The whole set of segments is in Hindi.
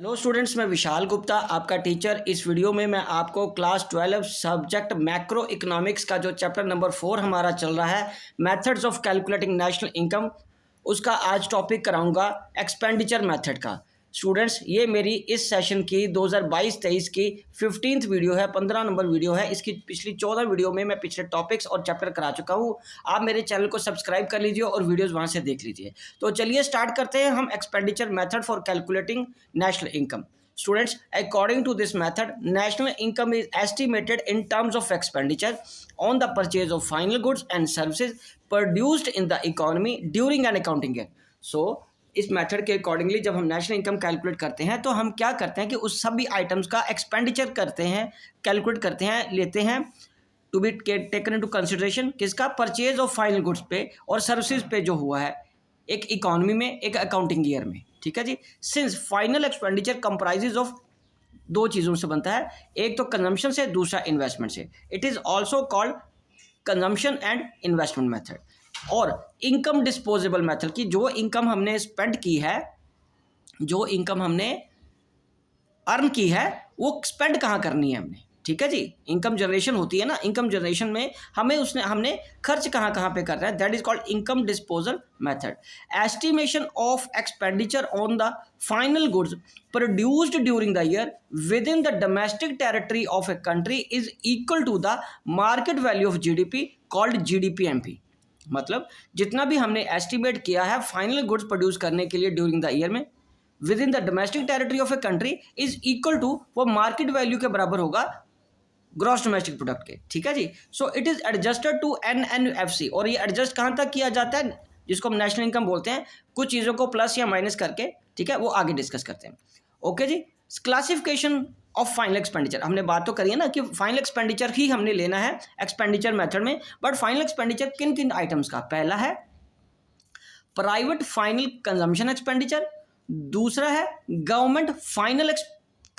हेलो स्टूडेंट्स, मैं विशाल गुप्ता आपका टीचर। इस वीडियो में मैं आपको क्लास 12 सब्जेक्ट मैक्रो इकोनॉमिक्स का जो चैप्टर नंबर 4 हमारा चल रहा है, methods of calculating national income, उसका आज टॉपिक कराऊंगा एक्सपेंडिचर मेथड का। स्टूडेंट्स, ये मेरी इस सेशन की 2022-23 की 15th वीडियो है, 15 नंबर वीडियो है। इसकी पिछली 14 वीडियो में मैं पिछले टॉपिक्स और चैप्टर करा चुका हूँ। आप मेरे चैनल को सब्सक्राइब कर लीजिए और वीडियोज़ वहाँ से देख लीजिए। तो चलिए स्टार्ट करते हैं हम expenditure method for calculating national income. Students, according to this method, national income is estimated in terms of expenditure on the purchase of final goods and services produced in the economy during an accounting year. So, इस मेथड के अकॉर्डिंगली जब हम नेशनल इनकम कैलकुलेट करते हैं तो हम क्या करते हैं कि उस सभी आइटम्स का एक्सपेंडिचर करते हैं, कैलकुलेट करते हैं, लेते हैं to be taken into consideration किसका, परचेज ऑफ फाइनल गुड्स पे और सर्विसेज पे जो हुआ है एक इकोनॉमी में, एक अकाउंटिंग ईयर में। ठीक है जी। Since final expenditure comprises of दो चीज़ों से बनता है, एक तो कंजम्पशन से, दूसरा इन्वेस्टमेंट से। It is also called consumption and investment method. और इनकम डिस्पोजेबल मेथड की जो इनकम हमने स्पेंड की है, जो इनकम हमने अर्न की है, वो स्पेंड कहाँ करनी है हमने। ठीक है जी। इनकम जनरेशन होती है ना, इनकम जनरेशन में हमने खर्च कहाँ कहाँ पे कर रहा है, that is called income disposal method. Estimation of expenditure on the final goods produced during the year within the domestic territory of a country is equal to the market value of GDP called GDPMP. मतलब जितना भी हमने एस्टिमेट किया है फाइनल गुड्स प्रोड्यूस करने के लिए ड्यूरिंग द ईयर में within the domestic territory of a country is equal to, वो मार्केट वैल्यू के बराबर होगा ग्रॉस डोमेस्टिक प्रोडक्ट के। ठीक है जी। So it is adjusted to NNFC. और ये एडजस्ट कहाँ तक किया जाता है, जिसको हम नेशनल इनकम बोलते हैं, कुछ चीज़ों को प्लस या माइनस करके। ठीक है, वो आगे डिस्कस करते हैं। ओके जी। क्लासिफिकेशन ऑफ फाइनल एक्सपेंडिचर, हमने बात तो करी है ना कि फाइनल एक्सपेंडिचर ही हमने लेना है एक्सपेंडिचर मेथड में। बट फाइनल एक्सपेंडिचर किन किन आइटम्स का, पहला है प्राइवेट फाइनल कंजम्पशन एक्सपेंडिचर, दूसरा है गवर्नमेंट फाइनल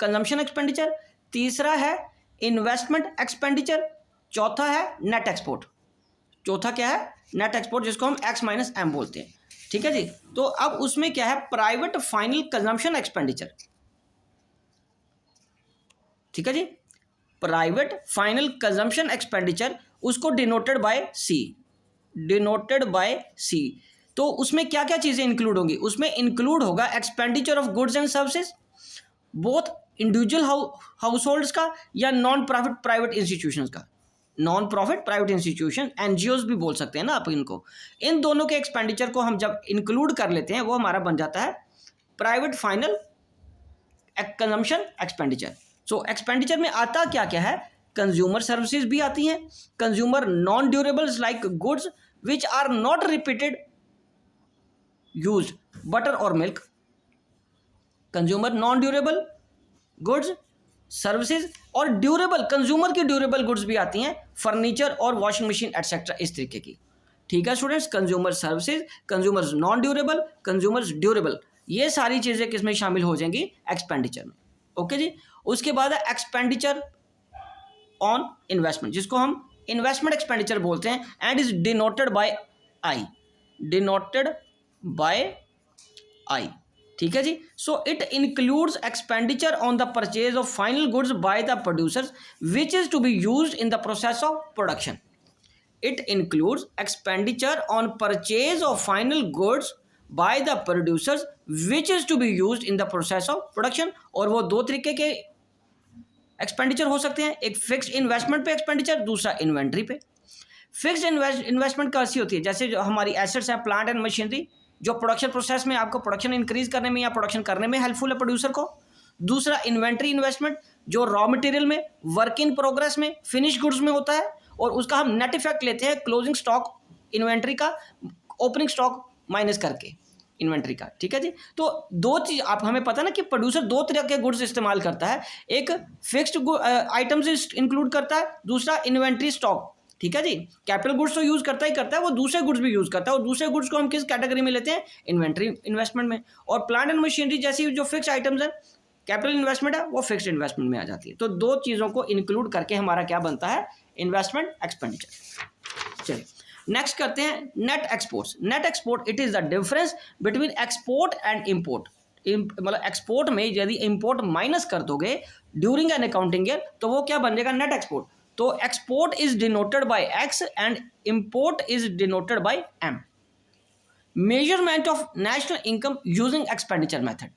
कंजम्पशन एक्सपेंडिचर, तीसरा है इन्वेस्टमेंट एक्सपेंडिचर, चौथा है नेट एक्सपोर्ट। चौथा क्या है, नेट एक्सपोर्ट, जिसको हम एक्स माइनस एम बोलते हैं। ठीक है जी। तो अब उसमें क्या है, प्राइवेट फाइनल कंजम्पशन एक्सपेंडिचर। ठीक है जी। प्राइवेट फाइनल कंजम्पशन एक्सपेंडिचर, उसको denoted by C, denoted by C. तो उसमें क्या क्या चीजें इंक्लूड होंगी, उसमें इंक्लूड होगा expenditure of goods and services, both individual house holds का या नॉन प्रॉफिट प्राइवेट इंस्टीट्यूशंस का। Non profit private institution, NGOs भी बोल सकते हैं ना आप इनको। इन दोनों के एक्सपेंडिचर को हम जब इंक्लूड कर लेते हैं, वो हमारा बन जाता है प्राइवेट फाइनल कंजम्पशन एक्सपेंडिचर। सो एक्सपेंडिचर में आता क्या क्या है, कंज्यूमर सर्विसेज भी आती हैं, consumer non durables like goods which are not repeated use, butter और milk, consumer non durable goods services, और ड्यूरेबल कंज्यूमर की ड्यूरेबल गुड्स भी आती हैं, फर्नीचर और वॉशिंग मशीन एटसेट्रा, इस तरीके की। ठीक है students, consumer services, consumers non durable, consumers durable, ये सारी चीजें किसमें शामिल हो जाएंगी, एक्सपेंडिचर में। ओके जी। उसके बाद है एक्सपेंडिचर ऑन इन्वेस्टमेंट, जिसको हम इन्वेस्टमेंट एक्सपेंडिचर बोलते हैं, and is denoted by I, denoted by I. ठीक है जी। So it includes expenditure on the purchase of final goods by the producers which is to be used in the process of production. It includes expenditure on purchase of final goods by the producers which is to be used in the process of production. और वो दो तरीके के एक्सपेंडिचर हो सकते हैं, एक फिक्स्ड इन्वेस्टमेंट पे एक्सपेंडिचर, दूसरा इन्वेंट्री पे। फिक्स्ड इन्वेस्टमेंट कैसी होती है, जैसे जो हमारी एसेट्स है, प्लांट एंड मशीनरी, जो प्रोडक्शन प्रोसेस में आपको प्रोडक्शन इंक्रीज करने में या प्रोडक्शन करने में हेल्पफुल है प्रोड्यूसर को। दूसरा इन्वेंट्री इन्वेस्टमेंट, जो रॉ मटेरियल में, वर्क इन प्रोग्रेस में, फिनिश गुड्स में होता है, और उसका हम नेट इफेक्ट लेते हैं क्लोजिंग स्टॉक इन्वेंट्री का, ओपनिंग स्टॉक माइनस करके इन्वेंट्री का। ठीक है जी। तो दो चीज आप, हमें पता ना कि प्रोड्यूसर दो तरह के गुड्स इस्तेमाल करता है, एक फिक्स्ड आइटम्स इंक्लूड करता है, दूसरा इन्वेंट्री स्टॉक। ठीक है जी। कैपिटल गुड्स तो यूज करता ही करता है, वो दूसरे गुड्स भी यूज करता है, और दूसरे गुड्स को हम किस कैटेगरी में लेते हैं, इन्वेंट्री इन्वेस्टमेंट में। और प्लांट एंड मशीनरी जैसी जो फिक्स आइटम्स है, कैपिटल इन्वेस्टमेंट है, वो फिक्स्ड इन्वेस्टमेंट में आ जाती है। तो दो चीजों को इंक्लूड करके हमारा क्या बनता है, इन्वेस्टमेंट एक्सपेंडिचर। चलिए नेक्स्ट करते हैं net exports. Net export, it is the difference between export and import. मतलब एक्सपोर्ट में यदि इंपोर्ट माइनस कर दोगे ड्यूरिंग एन अकाउंटिंग ईयर तो वो क्या बन जाएगा, नेट एक्सपोर्ट। तो export is denoted by X and import is denoted by M. Measurement of national income using expenditure method,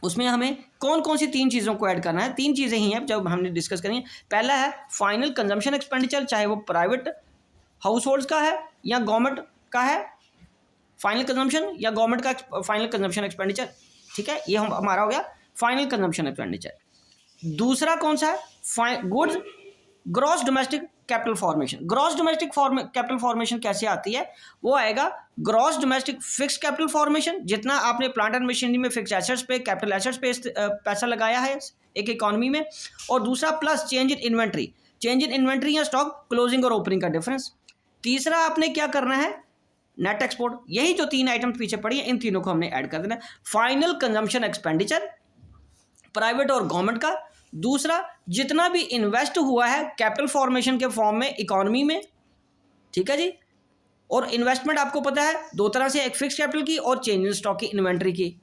उसमें हमें कौन कौन सी तीन चीज़ों को ऐड करना है, तीन चीज़ें ही हैं जब हमने डिस्कस करी है। पहला है फाइनल कंजम्पशन एक्सपेंडिचर, चाहे वो प्राइवेट हाउस होल्ड्स का है या गवर्नमेंट का है फाइनल कंजम्पशन, या गवर्नमेंट का फाइनल कंजम्पशन एक्सपेंडिचर, ठीक है, ये हमारा हो गया फाइनल कंजम्पशन एक्सपेंडिचर। दूसरा कौन सा है, goods gross domestic capital formation. Gross domestic capital formation कैसे आती है, वो आएगा gross domestic fix capital formation, जितना आपने प्लांट एंड मशीनरी में फिक्स एसेट्स पे, कैपिटल एसेट्स पे पैसा लगाया है एक इकोनॉमी में, और दूसरा plus change in inventory, change in inventory या स्टॉक क्लोजिंग और ओपनिंग का डिफरेंस। तीसरा आपने क्या करना है, नेट एक्सपोर्ट। यही जो तीन आइटम पीछे पड़ी है इन तीनों को हमने ऐड कर देना है। फाइनल कंजम्पशन एक्सपेंडिचर प्राइवेट और गवर्नमेंट का, दूसरा जितना भी इन्वेस्ट हुआ है कैपिटल फॉर्मेशन के फॉर्म में इकोनॉमी में, ठीक है जी। और इन्वेस्टमेंट आपको पता है दो तरह से, एक फिक्स कैपिटल की और चेंज इन स्टॉक की, इन्वेंट्री की,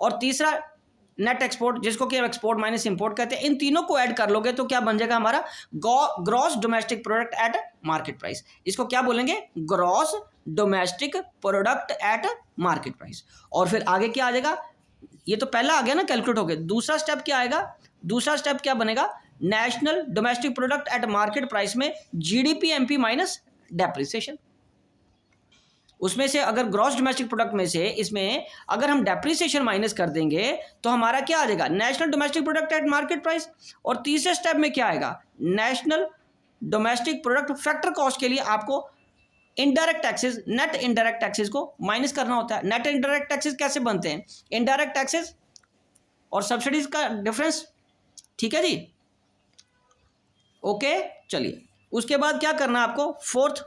और तीसरा नेट एक्सपोर्ट जिसको कि एक्सपोर्ट माइनस इंपोर्ट कहते हैं। इन तीनों को ऐड कर लोगे तो क्या बन जाएगा हमारा gross domestic product at market price. इसको क्या बोलेंगे, gross domestic product at market price. और फिर आगे क्या आ जाएगा, ये तो पहला आ गया ना, कैलकुलेट हो गया। दूसरा स्टेप क्या आएगा, दूसरा स्टेप क्या बनेगा, national domestic product at market price में जीडीपी एमपी माइनस डेप्रिसिएशन। उसमें से अगर ग्रॉस डोमेस्टिक प्रोडक्ट में से इसमें अगर हम डेप्रिसिएशन माइनस कर देंगे तो हमारा क्या आ जाएगा, national domestic product at market price. और तीसरे स्टेप में क्या आएगा, national domestic product factor cost के लिए आपको indirect taxes, net indirect taxes को माइनस करना होता है। नेट इनडायरेक्ट टैक्सेस कैसे बनते हैं, इनडायरेक्ट टैक्सेस और सब्सिडीज का डिफरेंस, ठीक है जी, ओके। चलिए उसके बाद क्या करना है आपको, fourth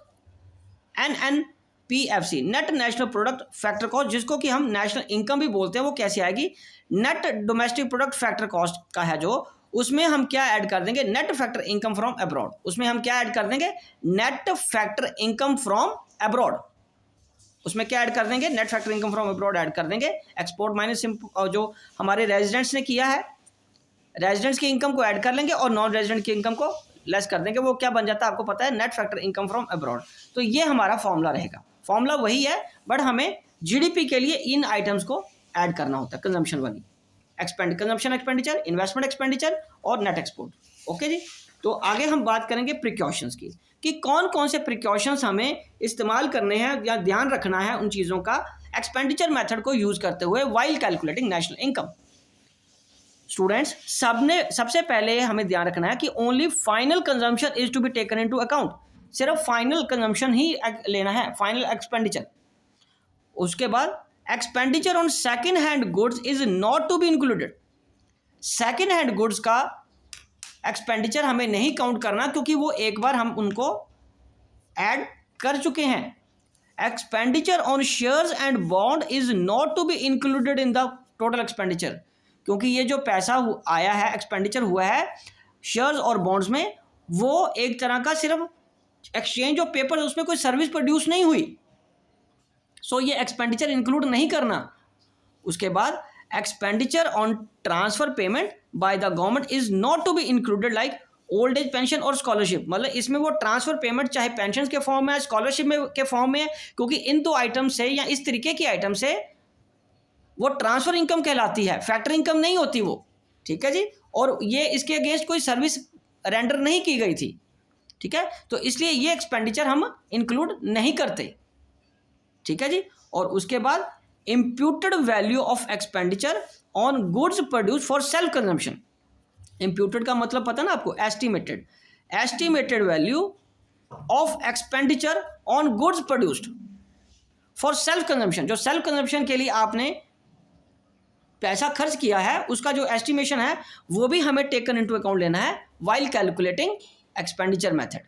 NNPFC, net national product factor cost, जिसको कि हम नेशनल इनकम भी बोलते हैं, वो कैसे आएगी, net domestic product factor cost का है जो, उसमें हम क्या ऐड कर देंगे, net factor income from abroad. उसमें हम क्या ऐड कर देंगे, net factor income from abroad. उसमें क्या ऐड कर देंगे, net factor income from abroad add कर देंगे। एक्सपोर्ट माइनस जो हमारे रेजिडेंट्स ने किया है, रेजिडेंट्स की इनकम को ऐड कर लेंगे और नॉन रेजिडेंट की इनकम को लेस कर देंगे। वो क्या बन जाता है आपको पता है, net factor income from abroad. तो ये हमारा फॉर्मूला रहेगा, फॉर्मूला वही है, बट हमें जीडीपी के लिए इन आइटम्स को ऐड करना होता है, कंजम्पशन वाली, कंजम्पशन एक्सपेंडिचर, इन्वेस्टमेंट एक्सपेंडिचर और नेट एक्सपोर्ट, ओके जी। तो आगे हम बात करेंगे प्रिकॉशंस की, कि कौन कौन से प्रिकॉशंस हमें इस्तेमाल करने हैं या ध्यान रखना है उन चीज़ों का एक्सपेंडिचर मेथड को यूज करते हुए while calculating national income. Students, सबसे पहले हमें ध्यान रखना है कि only final consumption is to be taken into account. सिर्फ फाइनल कंजम्पशन ही लेना है, फाइनल एक्सपेंडिचर। उसके बाद expenditure on second hand goods is not to be included. Second hand goods का एक्सपेंडिचर हमें नहीं काउंट करना, क्योंकि वो एक बार हम उनको ऐड कर चुके हैं। Expenditure on shares and bond is not to be included in the total expenditure, क्योंकि ये जो पैसा आया है, एक्सपेंडिचर हुआ है शेयर्स और बॉन्ड्स में, वो एक तरह का सिर्फ एक्सचेंज ऑफ पेपर, उसमें कोई सर्विस प्रोड्यूस नहीं हुई, सो ये एक्सपेंडिचर इंक्लूड नहीं करना। उसके बाद expenditure on transfer payment by the government is not to be included, like old age pension और स्कॉलरशिप। मतलब इसमें वो ट्रांसफर पेमेंट चाहे पेंशन के फॉर्म में है, स्कॉलरशिप में के फॉर्म में है, क्योंकि इन दो आइटम से या इस तरीके की आइटम से वो ट्रांसफर इनकम कहलाती है, फैक्टर इनकम नहीं होती वो, ठीक है जी। और ये इसके अगेंस्ट कोई सर्विस रेंडर नहीं की गई थी, ठीक है, तो इसलिए ये एक्सपेंडिचर हम इंक्लूड नहीं करते, ठीक है जी। और उसके बाद imputed value of expenditure on goods produce for self consumption. Imputed का मतलब पता ना आपको, estimated value of expenditure on goods produced for self consumption. जो सेल्फ कंजम्पशन के लिए आपने पैसा खर्च किया है, उसका जो एस्टिमेशन है वो भी हमें टेकन इनटू अकाउंट लेना है वाइल कैलकुलेटिंग एक्सपेंडिचर मेथड,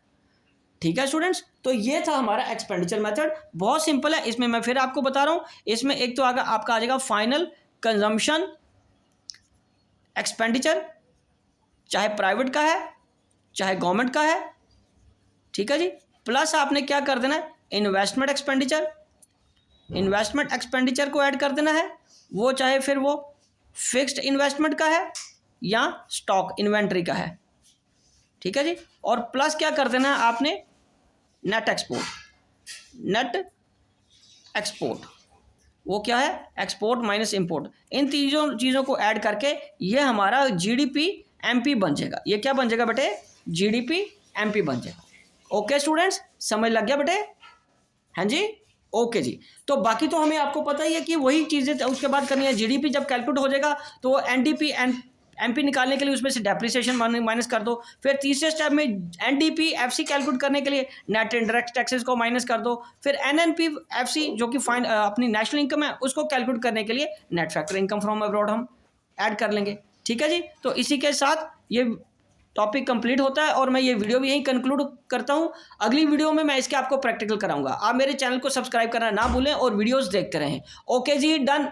ठीक है स्टूडेंट्स। तो ये था हमारा एक्सपेंडिचर मेथड, बहुत सिंपल है। इसमें मैं फिर आपको बता रहा हूँ, इसमें एक तो आपका आ जाएगा फाइनल कंजम्पशन एक्सपेंडिचर, चाहे प्राइवेट का है चाहे गवर्नमेंट का है, ठीक है जी। प्लस आपने क्या कर देना है, इन्वेस्टमेंट एक्सपेंडिचर, इन्वेस्टमेंट एक्सपेंडिचर को ऐड कर देना है, वो चाहे फिर वो फिक्स्ड इन्वेस्टमेंट का है या स्टॉक इन्वेंट्री का है, ठीक है जी। और प्लस क्या कर देना है आपने, नेट एक्सपोर्ट। नेट एक्सपोर्ट वो क्या है, एक्सपोर्ट माइनस इंपोर्ट। इन तीनों चीज़ों को ऐड करके ये हमारा जीडीपी एमपी बन जाएगा। ये क्या बन जाएगा बेटे, जीडीपी एमपी बन जाएगा। ओके स्टूडेंट्स, समझ लग गया बेटे, हाँ जी, ओके जी। तो बाकी तो हमें आपको पता ही है कि वही चीज़ें उसके बाद करनी है। जीडीपी जब कैलकुलेट हो जाएगा तो वो एनडीपी एमपी निकालने के लिए उसमें से डेप्रिसिएशन माइनस कर दो। फिर तीसरे स्टेप में एनडीपी एफसी कैलकुलेट करने के लिए नेट इंडायरेक्ट टैक्सेस को माइनस कर दो। फिर एनएनपी एफसी जो कि अपनी नेशनल इनकम है उसको कैलकुलेट करने के लिए net factor income from abroad हम ऐड कर लेंगे, ठीक है जी। तो इसी के साथ ये टॉपिक कंप्लीट होता है और मैं ये वीडियो भी यहीं कंक्लूड करता हूँ। अगली वीडियो में मैं इसके आपको प्रैक्टिकल कराऊंगा। आप मेरे चैनल को सब्सक्राइब करना ना भूलें और वीडियोस देखते रहें। ओके जी, डन।